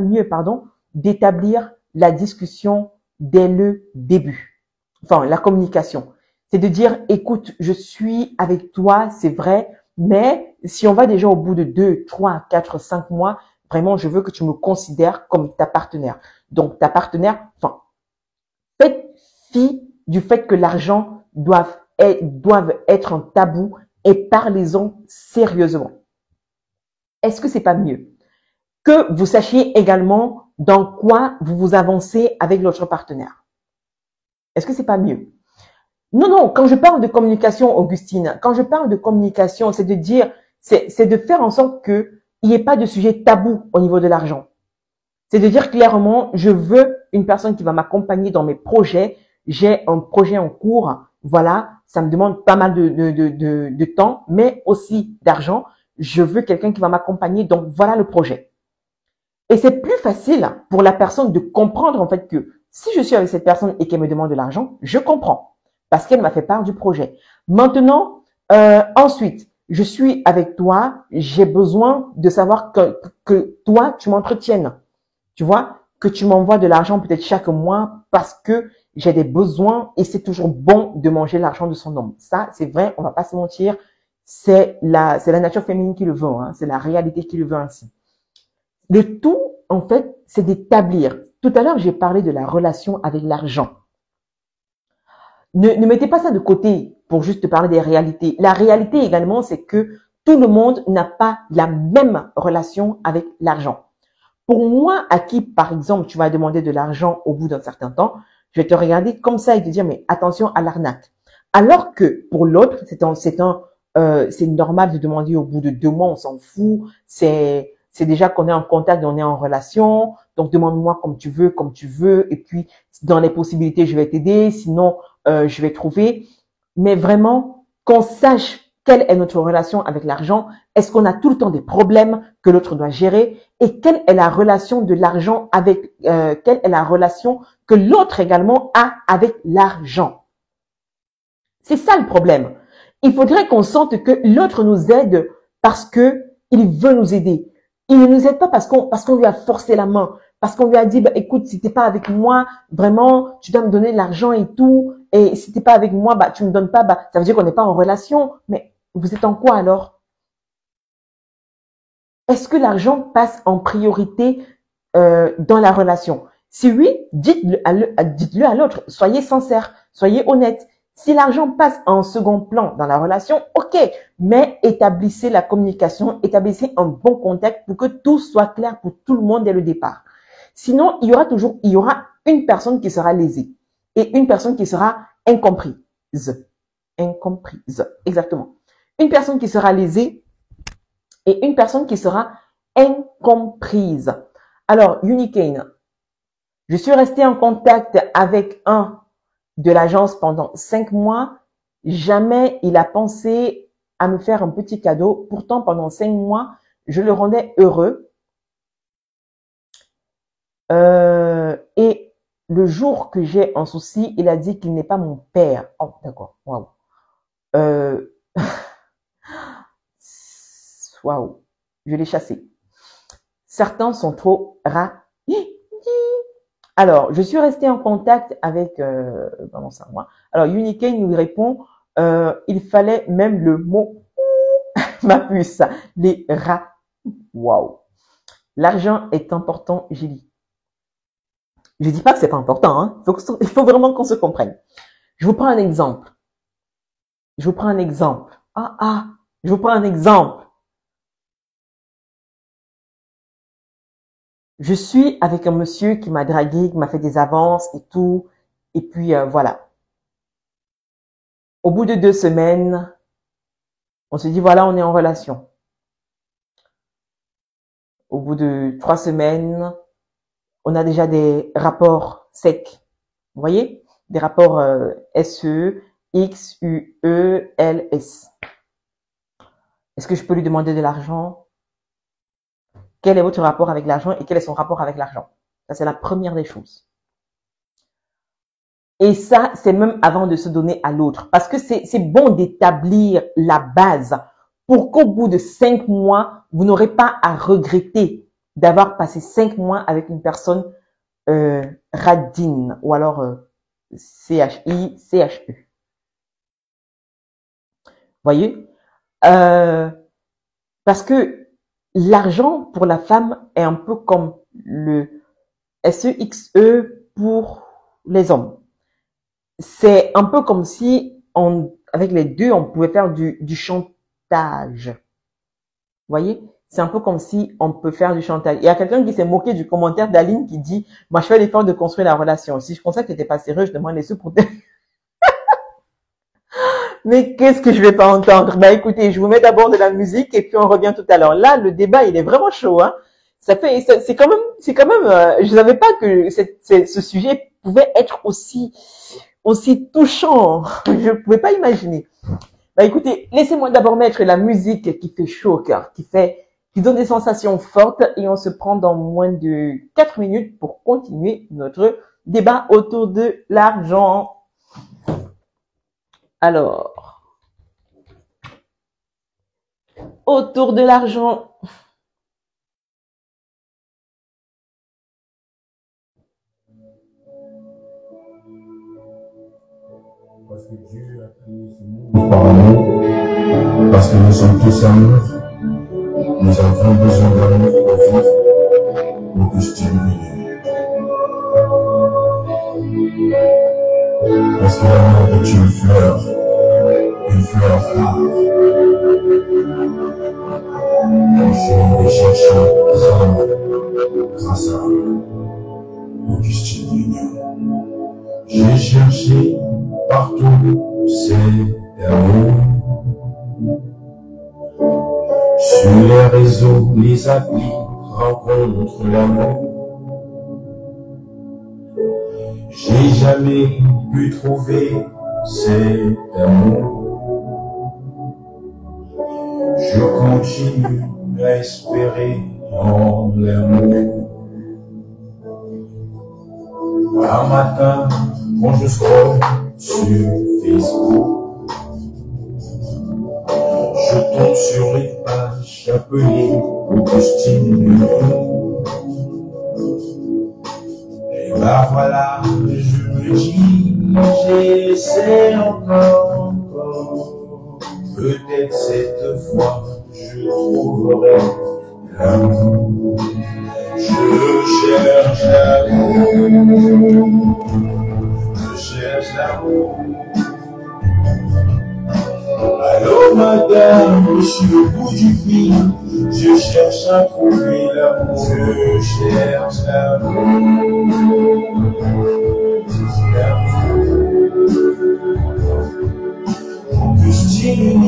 mieux, pardon, d'établir la discussion dès le début? Enfin, la communication. C'est de dire, écoute, je suis avec toi, c'est vrai, mais si on va déjà au bout de 2, 3, 4, 5 mois, vraiment, je veux que tu me considères comme ta partenaire. Donc, ta partenaire, enfin, faites fi du fait que l'argent doive être un tabou et parlez-en sérieusement. Est-ce que c'est pas mieux que vous sachiez également dans quoi vous vous avancez avec votre partenaire? Est-ce que c'est pas mieux? Non, non, quand je parle de communication, Augustine, quand je parle de communication, c'est de dire, c'est de faire en sorte qu'il n'y ait pas de sujet tabou au niveau de l'argent. C'est de dire clairement, je veux une personne qui va m'accompagner dans mes projets. J'ai un projet en cours. Voilà, ça me demande pas mal de temps, mais aussi d'argent. Je veux quelqu'un qui va m'accompagner. Donc, voilà le projet. Et c'est plus facile pour la personne de comprendre en fait que si je suis avec cette personne et qu'elle me demande de l'argent, je comprends parce qu'elle m'a fait part du projet. Maintenant, ensuite, je suis avec toi, j'ai besoin de savoir que toi, tu m'entretiennes. Tu vois, que tu m'envoies de l'argent peut-être chaque mois parce que j'ai des besoins et c'est toujours bon de manger l'argent de son homme. Ça, c'est vrai, on va pas se mentir. C'est la nature féminine qui le veut, hein, c'est la réalité qui le veut ainsi. Le tout, en fait, c'est d'établir. Tout à l'heure, j'ai parlé de la relation avec l'argent. Ne mettez pas ça de côté pour juste parler des réalités. La réalité également, c'est que tout le monde n'a pas la même relation avec l'argent. Pour moi, à qui, par exemple, tu vas demander de l'argent au bout d'un certain temps, je vais te regarder comme ça et te dire, mais attention à l'arnaque. Alors que pour l'autre, c'est normal de demander au bout de 2 mois, on s'en fout. C'est déjà qu'on est en contact, on est en relation. Donc, demande-moi comme tu veux. Et puis, dans les possibilités, je vais t'aider. Sinon, je vais trouver. Mais vraiment, qu'on sache quelle est notre relation avec l'argent? Est-ce qu'on a tout le temps des problèmes que l'autre doit gérer? Et quelle est la relation de l'argent avec, quelle est la relation que l'autre également a avec l'argent? C'est ça le problème. Il faudrait qu'on sente que l'autre nous aide parce que il veut nous aider. Il ne nous aide pas parce qu'on lui a forcé la main, parce qu'on lui a dit, bah, écoute, si t'es pas avec moi, vraiment, tu dois me donner de l'argent et tout. Et si t'es pas avec moi, bah, tu me donnes pas, bah, ça veut dire qu'on n'est pas en relation. Mais vous êtes en quoi alors? Est-ce que l'argent passe en priorité dans la relation? Si oui, dites-le à l'autre. Soyez sincère, soyez honnête. Si l'argent passe en second plan dans la relation, ok, mais établissez la communication, établissez un bon contact pour que tout soit clair pour tout le monde dès le départ. Sinon, il y aura une personne qui sera lésée et une personne qui sera incomprise. Incomprise, exactement. Une personne qui sera lésée et une personne qui sera incomprise. Alors, Unicane, je suis restée en contact avec un de l'agence pendant 5 mois. Jamais il a pensé à me faire un petit cadeau. Pourtant, pendant 5 mois, je le rendais heureux. Et le jour que j'ai un souci, il a dit qu'il n'est pas mon père. Oh, d'accord. Waouh. Waouh. Je l'ai chassé. Certains sont trop rares. Alors, je suis restée en contact avec pendant 5 mois. Alors, Unicane nous répond, il fallait même le mot ma puce, les rats. Waouh. L'argent est important, j'ai dit. Je dis pas que c'est pas important, hein. Il faut vraiment qu'on se comprenne. Je vous prends un exemple. Je vous prends un exemple. Je vous prends un exemple. Je suis avec un monsieur qui m'a dragué, qui m'a fait des avances et tout. Et puis, voilà. Au bout de 2 semaines, on se dit, voilà, on est en relation. Au bout de 3 semaines, on a déjà des rapports secs. Vous voyez? Des rapports SE, X, U, E, L, S. Est-ce que je peux lui demander de l'argent? Quel est votre rapport avec l'argent et quel est son rapport avec l'argent? Ça, c'est la première des choses. Et ça, c'est même avant de se donner à l'autre. Parce que c'est bon d'établir la base pour qu'au bout de 5 mois, vous n'aurez pas à regretter d'avoir passé 5 mois avec une personne radine ou alors CHI, CHE. Voyez? Parce que l'argent pour la femme est un peu comme le SEXE pour les hommes. C'est un peu comme si avec les deux, on pouvait faire du chantage. Vous voyez? C'est un peu comme si on peut faire du chantage. Il y a quelqu'un qui s'est moqué du commentaire d'Aline qui dit, moi, je fais l'effort de construire la relation. Si je pensais que tu n'étais pas sérieux, je demande les sous pour te... Mais qu'est-ce que je vais pas entendre? Bah, écoutez, je vous mets d'abord de la musique et puis on revient tout à l'heure. Là, le débat, il est vraiment chaud, hein. C'est quand même, je savais pas que ce sujet pouvait être aussi touchant. Je ne pouvais pas imaginer. Bah, écoutez, laissez-moi d'abord mettre la musique qui fait chaud au cœur, qui donne des sensations fortes et on se prend dans moins de 4 minutes pour continuer notre débat autour de l'argent. Alors, autour de l'argent. Parce que Dieu a créé ce monde par amour, parce que nous sommes tous amour, nous avons besoin d'amour pour vivre, pour que stimuler. Parce que l'amour est une fleur rare. Je vais chercher grâce à Augustine Vignon. J'ai cherché partout cet amour. Sur les réseaux, les applis rencontrent l'amour. J'ai jamais pu trouver cet amour. Je continue à espérer en l'amour. Un matin, quand je scrolle sur Facebook, je tombe sur une page appelée Augustine Union. Et bah voilà, je me dis, j'essaie encore. Peut-être cette fois, je trouverai l'amour. Je cherche l'amour. Je cherche l'amour. Allô madame, je suis au bout du fil. Je cherche à trouver l'amour. Je cherche l'amour. Augustine,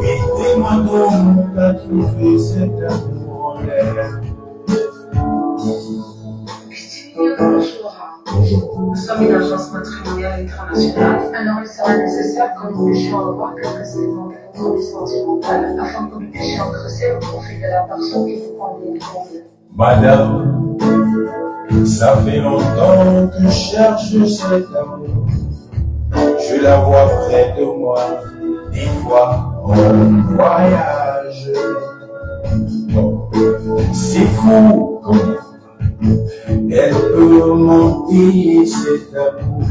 aidez-moi donc à trouver cet amour en l'air. Bonjour. Nous sommes une agence matrimoniale internationale. Alors, il sera nécessaire que nous puissions avoir quelques éléments de votre vie sentimentale afin que nous puissions creuser le profil de la personne qui vous convient de convenir. Madame, ça fait longtemps que je cherche cet amour. Je la vois près de moi, des fois en voyage. Oh, c'est fou comme elle peut monter cet amour.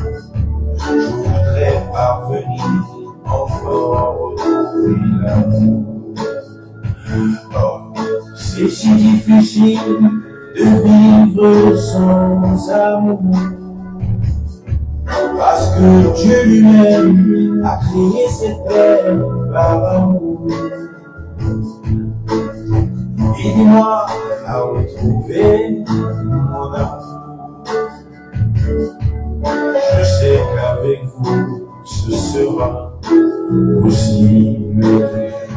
Je voudrais parvenir encore retrouver l'amour. Oh, c'est si difficile de vivre sans amour. Parce que Dieu lui-même a créé cette terre par amour. Aidez-moi à retrouver mon amour. Je sais qu'avec vous, ce sera possible.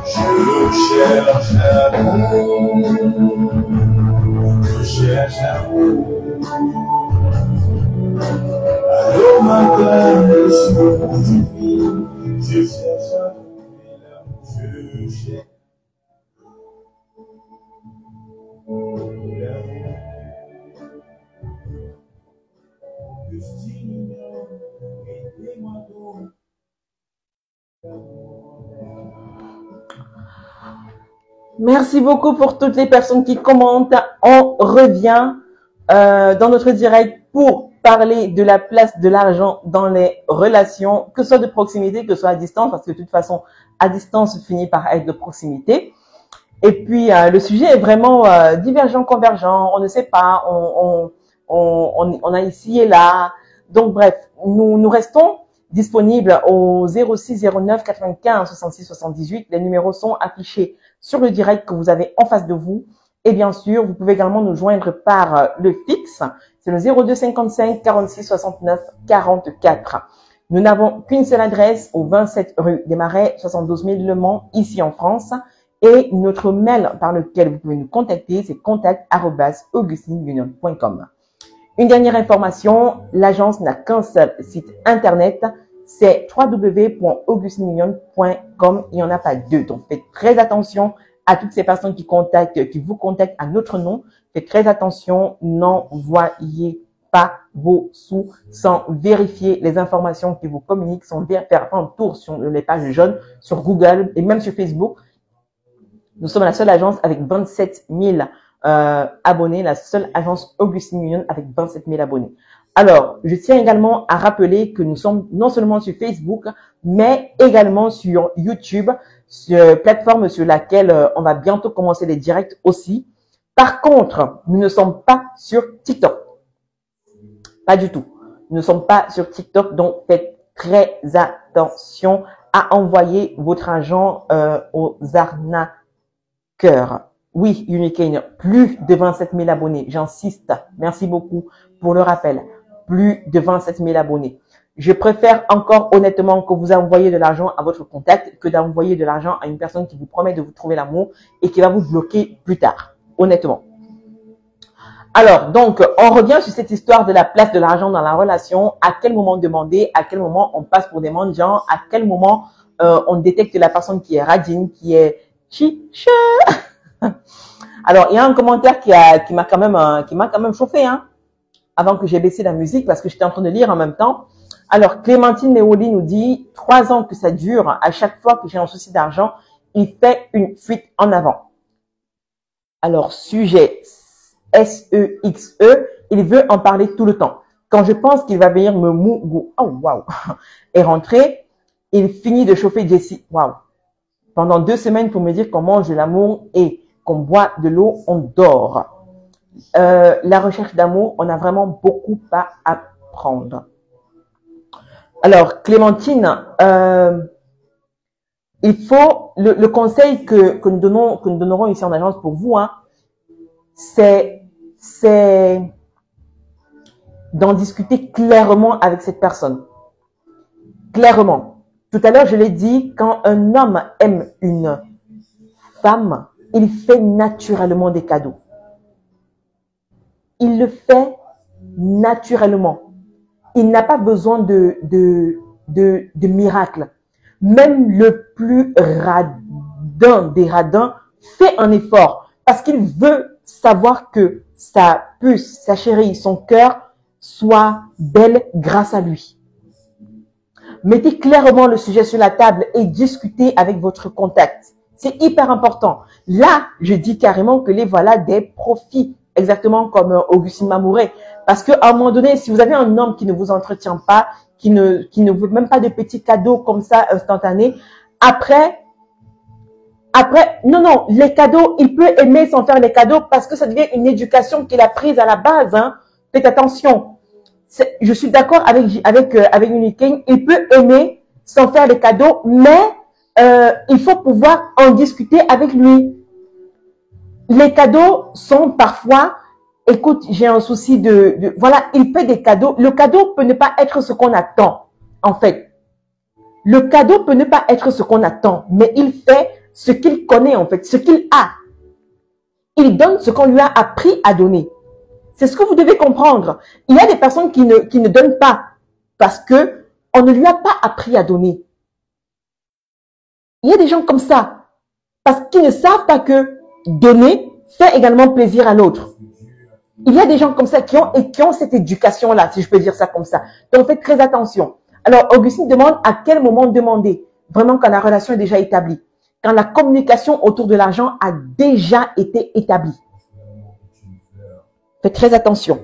Je cherche l'amour. Je cherche l'amour. Allô madame, je suis au bout du fil. Je cherche à trouver l'amour. Je cherche Augustine, aidez-moi donc. Merci beaucoup pour toutes les personnes qui commentent. On revient dans notre direct pour parler de la place de l'argent dans les relations, que ce soit de proximité, que ce soit à distance, parce que de toute façon, à distance finit par être de proximité. Et puis, le sujet est vraiment divergent, convergent. On ne sait pas, on a ici et là. Donc, bref, nous restons disponibles au 06 09 95 66 78. Les numéros sont affichés sur le direct que vous avez en face de vous. Et bien sûr, vous pouvez également nous joindre par le fixe. C'est le 02 55 46 69 44. Nous n'avons qu'une seule adresse au 27 rue des Marais, 72 000 Le Mans, ici en France. Et notre mail par lequel vous pouvez nous contacter, c'est contact@augustinunion.com. Une dernière information, l'agence n'a qu'un seul site internet, c'est www.augustinunion.com. Il n'y en a pas deux. Donc, faites très attention à toutes ces personnes qui vous contactent à notre nom. Faites très attention, n'envoyez pas vos sous sans vérifier les informations qui vous communiquent, sans faire un tour sur les pages jaunes, sur Google et même sur Facebook. Nous sommes la seule agence avec 27 000 abonnés, la seule agence Augustine Union avec 27 000 abonnés. Alors, je tiens également à rappeler que nous sommes non seulement sur Facebook, mais également sur YouTube, plateforme sur laquelle on va bientôt commencer les directs aussi. Par contre, nous ne sommes pas sur TikTok. Pas du tout. Nous ne sommes pas sur TikTok, donc faites très attention à envoyer votre argent aux arnaqueurs. Oui, Unicane, plus de 27 000 abonnés. J'insiste. Merci beaucoup pour le rappel. Plus de 27 000 abonnés. Je préfère encore honnêtement que vous envoyez de l'argent à votre contact que d'envoyer de l'argent à une personne qui vous promet de vous trouver l'amour et qui va vous bloquer plus tard. Honnêtement. Alors, donc, on revient sur cette histoire de la place de l'argent dans la relation. À quel moment demander, à quel moment on passe pour des mendiants, à quel moment on détecte la personne qui est radine, qui est Chicha. Alors, il y a un commentaire qui m'a quand même chauffé, hein, avant que j'ai baissé la musique parce que j'étais en train de lire en même temps. Alors, Clémentine Léoli nous dit 3 ans que ça dure. À chaque fois que j'ai un souci d'argent, il fait une fuite en avant. Alors, sujet SEXE, il veut en parler tout le temps. Quand je pense qu'il va venir me et rentrer, il finit de chauffer Jessie. Waouh. Pendant 2 semaines pour me dire qu'on mange de l'amour et qu'on boit de l'eau, on dort. La recherche d'amour, on a vraiment beaucoup à apprendre. Alors, Clémentine, il faut, le conseil que nous donnerons ici en agence pour vous, hein, c'est d'en discuter clairement avec cette personne. Clairement. Tout à l'heure, je l'ai dit, quand un homme aime une femme, il fait naturellement des cadeaux. Il le fait naturellement. Il n'a pas besoin de miracles. Même le plus radin des radins fait un effort parce qu'il veut savoir que sa puce, sa chérie, son cœur soit belle grâce à lui. Mettez clairement le sujet sur la table et discutez avec votre contact. C'est hyper important. Là, je dis carrément que les voilà des profits, exactement comme Augustine Mamouret. Parce qu'à un moment donné, si vous avez un homme qui ne vous entretient pas, qui ne veut même pas de petits cadeaux comme ça instantanés, après, non, les cadeaux, il peut aimer sans faire les cadeaux parce que ça devient une éducation qu'il a prise à la base, hein. Faites attention. Je suis d'accord avec Uniking, il peut aimer sans faire les cadeaux, mais il faut pouvoir en discuter avec lui. Les cadeaux sont parfois, écoute, j'ai un souci voilà, il fait des cadeaux. Le cadeau peut ne pas être ce qu'on attend, en fait. Le cadeau peut ne pas être ce qu'on attend, mais il fait ce qu'il connaît, en fait, ce qu'il a. Il donne ce qu'on lui a appris à donner. C'est ce que vous devez comprendre. Il y a des personnes qui ne donnent pas parce que on ne lui a pas appris à donner. Il y a des gens comme ça parce qu'ils ne savent pas que donner fait également plaisir à l'autre. Il y a des gens comme ça qui ont cette éducation-là, si je peux dire ça comme ça. Donc, faites très attention. Alors, Augustine demande à quel moment demander. Vraiment quand la relation est déjà établie. Quand la communication autour de l'argent a déjà été établie. Faites très attention.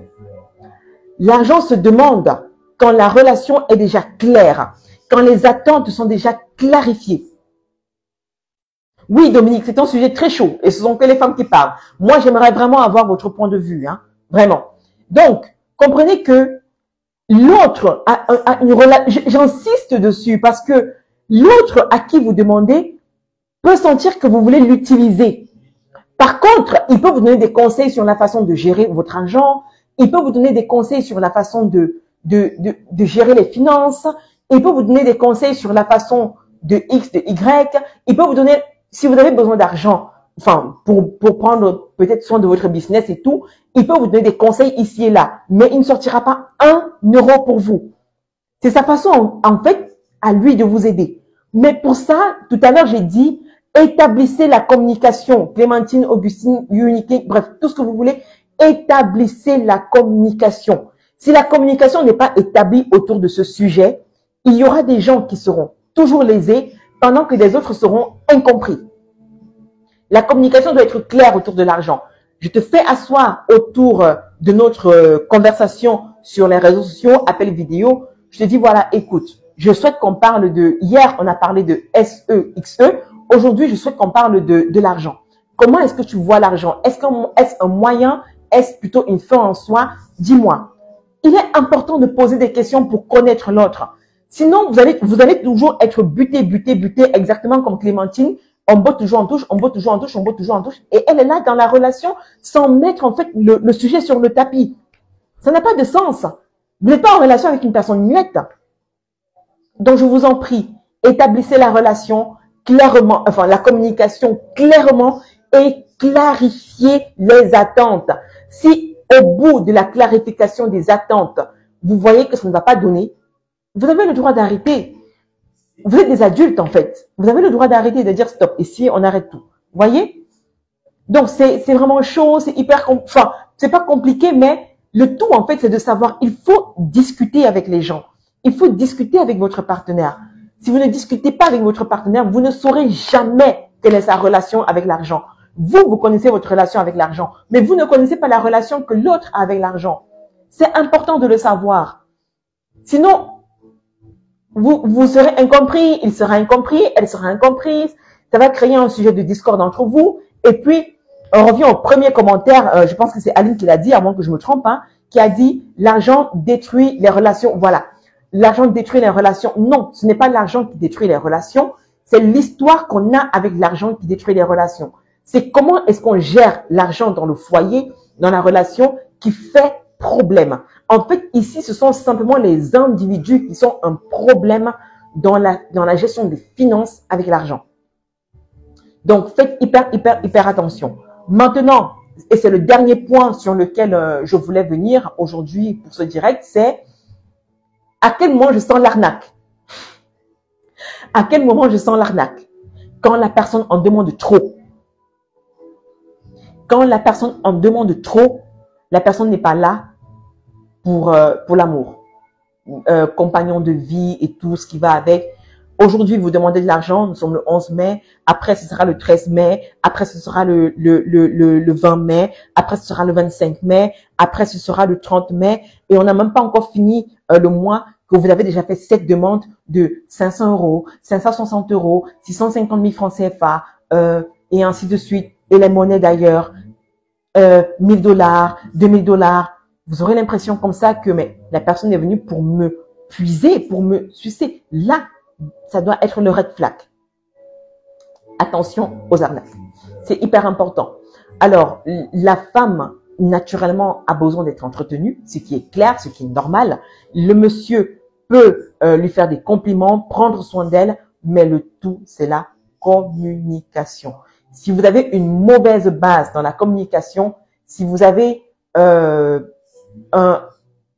L'argent se demande quand la relation est déjà claire, quand les attentes sont déjà clarifiées. Oui, Dominique, c'est un sujet très chaud et ce sont que les femmes qui parlent. Moi, j'aimerais vraiment avoir votre point de vue, hein, vraiment. Donc, comprenez que l'autre a une relation, j'insiste dessus parce que l'autre à qui vous demandez peut sentir que vous voulez l'utiliser. Par contre, il peut vous donner des conseils sur la façon de gérer votre argent. Il peut vous donner des conseils sur la façon de gérer les finances. Il peut vous donner des conseils sur la façon de X, de Y. Il peut vous donner, si vous avez besoin d'argent, enfin, pour prendre peut-être soin de votre business et tout, il peut vous donner des conseils ici et là. Mais il ne sortira pas 1 euro pour vous. C'est sa façon, en fait, à lui de vous aider. Mais pour ça, tout à l'heure, j'ai dit, établissez la communication. Clémentine, Augustine, Unique, bref, tout ce que vous voulez, établissez la communication. Si la communication n'est pas établie autour de ce sujet, il y aura des gens qui seront toujours lésés pendant que les autres seront incompris. La communication doit être claire autour de l'argent. Je te fais asseoir autour de notre conversation sur les réseaux sociaux, appel vidéo. Je te dis, voilà, écoute, je souhaite qu'on parle hier, on a parlé de SEXE. Aujourd'hui, je souhaite qu'on parle de l'argent. Comment est-ce que tu vois l'argent? Est-ce un moyen? Est-ce plutôt une fin en soi? Dis-moi. Il est important de poser des questions pour connaître l'autre. Sinon, vous allez toujours être buté, exactement comme Clémentine. On botte toujours en touche, on botte toujours en touche, on botte toujours en touche. Et elle est là dans la relation sans mettre en fait le sujet sur le tapis. Ça n'a pas de sens. Vous n'êtes pas en relation avec une personne muette. Donc, je vous en prie, établissez la relation clairement, enfin la communication clairement et clarifiez les attentes. Si au bout de la clarification des attentes, vous voyez que ça ne va pas donner, vous avez le droit d'arrêter. Vous êtes des adultes en fait. Vous avez le droit d'arrêter et de dire stop. Ici, on arrête tout. Voyez? Donc, c'est vraiment chaud, c'est hyper, enfin, c'est pas compliqué, mais le tout, en fait, c'est de savoir, il faut discuter avec les gens. Il faut discuter avec votre partenaire. Si vous ne discutez pas avec votre partenaire, vous ne saurez jamais quelle est sa relation avec l'argent. Vous connaissez votre relation avec l'argent, mais vous ne connaissez pas la relation que l'autre a avec l'argent. C'est important de le savoir. Sinon, vous serez incompris, il sera incompris, elle sera incomprise. Ça va créer un sujet de discorde entre vous. Et puis, on revient au premier commentaire. Je pense que c'est Aline qui l'a dit, à moins que je me trompe, hein, qui a dit « l'argent détruit les relations ». Voilà. L'argent détruit les relations. Non, ce n'est pas l'argent qui détruit les relations. C'est l'histoire qu'on a avec l'argent qui détruit les relations. C'est comment est-ce qu'on gère l'argent dans le foyer, dans la relation, qui fait problème. En fait, ici, ce sont simplement les individus qui sont un problème dans la gestion des finances avec l'argent. Donc, faites hyper attention. Maintenant, et c'est le dernier point sur lequel je voulais venir aujourd'hui pour ce direct, c'est à quel moment je sens l'arnaque. À quel moment je sens l'arnaque? Quand la personne en demande trop. Quand la personne en demande trop, la personne n'est pas là pour l'amour. Compagnon de vie et tout ce qui va avec. Aujourd'hui, vous demandez de l'argent, nous sommes le 11 mai, après ce sera le 13 mai, après ce sera le 20 mai, après ce sera le 25 mai, après ce sera le 30 mai, et on n'a même pas encore fini le mois que vous avez déjà fait 7 demandes de 500 €, 560 €, 650 000 francs CFA, et ainsi de suite, et les monnaies d'ailleurs, 1 000 $, 2 000 $. Vous aurez l'impression comme ça que mais la personne est venue pour me puiser, pour me sucer. Là, ça doit être le red flag. Attention aux arnaques. C'est hyper important. Alors, la femme, naturellement, a besoin d'être entretenue, ce qui est clair, ce qui est normal. Le monsieur peut lui faire des compliments, prendre soin d'elle, mais le tout, c'est la communication. Si vous avez une mauvaise base dans la communication, si vous avez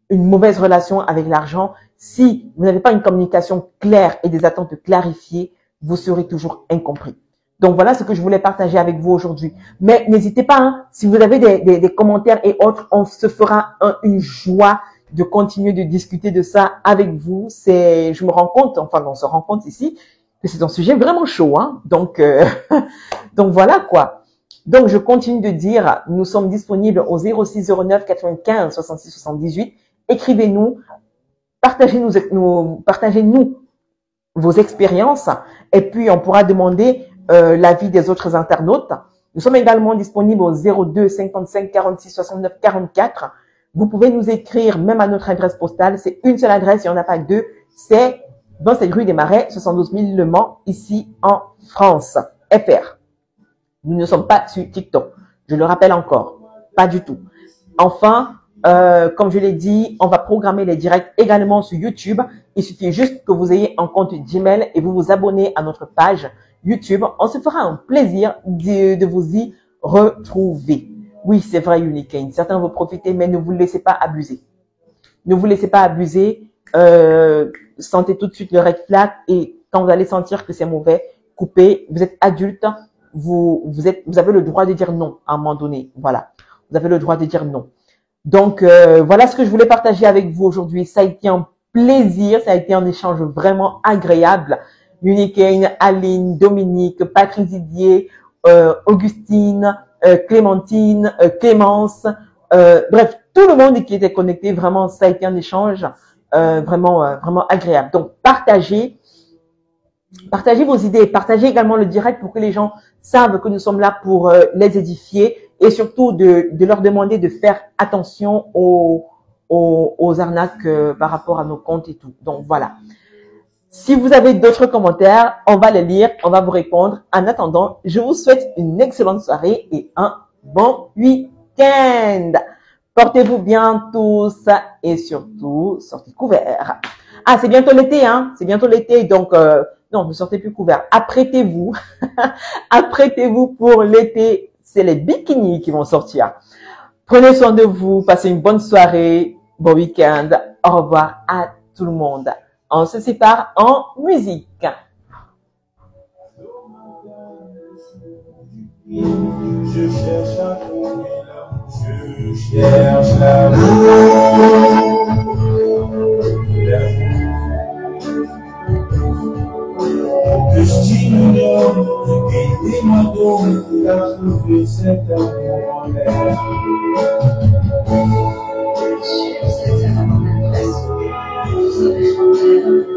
une mauvaise relation avec l'argent, si vous n'avez pas une communication claire et des attentes clarifiées, vous serez toujours incompris. Donc, voilà ce que je voulais partager avec vous aujourd'hui. Mais n'hésitez pas, hein, si vous avez des commentaires et autres, on se fera une joie de continuer de discuter de ça avec vous. Je me rends compte, enfin, on se rend compte ici, que c'est un sujet vraiment chaud, hein. Donc, donc voilà quoi. Donc, je continue de dire, nous sommes disponibles au 06 09 95 66 78. Écrivez-nous, partagez-nous vos expériences et puis on pourra demander l'avis des autres internautes. Nous sommes également disponibles au 02 55 46 69 44. Vous pouvez nous écrire même à notre adresse postale. C'est une seule adresse, il n'y en a pas deux. C'est dans cette rue des Marais, 72 000 Le Mans, ici en France, FR. Nous ne sommes pas sur TikTok. Je le rappelle encore, pas du tout. Enfin, comme je l'ai dit, on va programmer les directs également sur YouTube. Il suffit juste que vous ayez un compte Gmail et vous vous abonnez à notre page YouTube. On se fera un plaisir de vous y retrouver. Oui, c'est vrai, Unicaine. Certains vont profiter, mais ne vous laissez pas abuser. Ne vous laissez pas abuser. Sentez tout de suite le red flag et quand vous allez sentir que c'est mauvais, coupez. Vous êtes adulte. Vous avez le droit de dire non à un moment donné. Voilà. Vous avez le droit de dire non. Donc, voilà ce que je voulais partager avec vous aujourd'hui. Ça a été un plaisir. Ça a été un échange vraiment agréable. Unicaine, Aline, Dominique, Patrick Didier, Augustine, Clémentine, Clémence, bref, tout le monde qui était connecté. Vraiment, ça a été un échange vraiment agréable. Donc, partagez vos idées. Partagez également le direct pour que les gens savent que nous sommes là pour les édifier. Et surtout de leur demander de faire attention aux arnaques par rapport à nos comptes et tout. Donc voilà. Si vous avez d'autres commentaires, on va les lire, on va vous répondre. En attendant, je vous souhaite une excellente soirée et un bon week-end. Portez-vous bien tous et surtout, sortez couverts. Ah, c'est bientôt l'été, hein. C'est bientôt l'été, donc non, ne sortez plus couverts. Apprêtez-vous. Apprêtez-vous pour l'été. C'est les bikinis qui vont sortir. Prenez soin de vous, passez une bonne soirée, bon week-end. Au revoir à tout le monde. On se sépare en musique. Je cherche à trouver l'amour, je cherche l'amour. Que je t'ignore, aidez-moi donc à trouver cet amour en l'air. Sur cette à mon adresse, vous aurez chanté